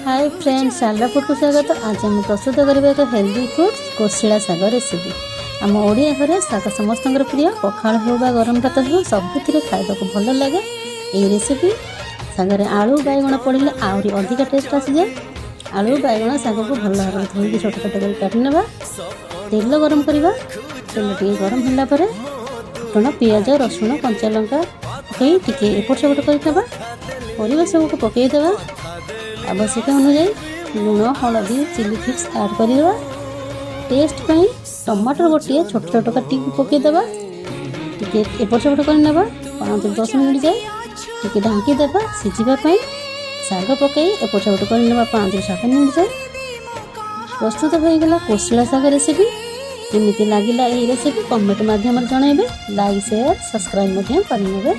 Hi friends, Sharda food को स्वागत। आज आम प्रस्तुत करेंगे एक healthy food Koshila saag recipe. आम ओडिया घरे शाग समस्त प्रिय, पखाल हो गरम भात हो सबुथ खावा भल लगे। ये रेसिपी सागर आलू बैगण पड़े आहरी अधिक टेस्ट आसी जाए। आलू बैगण शाग को भल भाव धोई छोट छोट कर काटि ना। तेल गरम करवा, तेल टे गरम होगापर फुटण पियाज रसुण कंचा लंका पकई टी एपट सेपट करवा। परिवा सबको पकईदे, आवश्यक अनुसार लुण हलदी चिली फ्लेक्स ऐड करवा। टेस्ट पाई टमाटर गोटे छोट छोट काटी पकईदे, टी एपट सेपट करने 5-10 मिनट जाए टी ढांकीदे सीझापी। शाग पकई एपट सेपट करने 5-7 मिनट जाए। प्रस्तुत होगा कोशिला शाग रेसिपी। केमिति लागिला ये रेसिपी कमेंट माध्यम जनइबे। लाइक शेयर सब्सक्राइब करेंगे।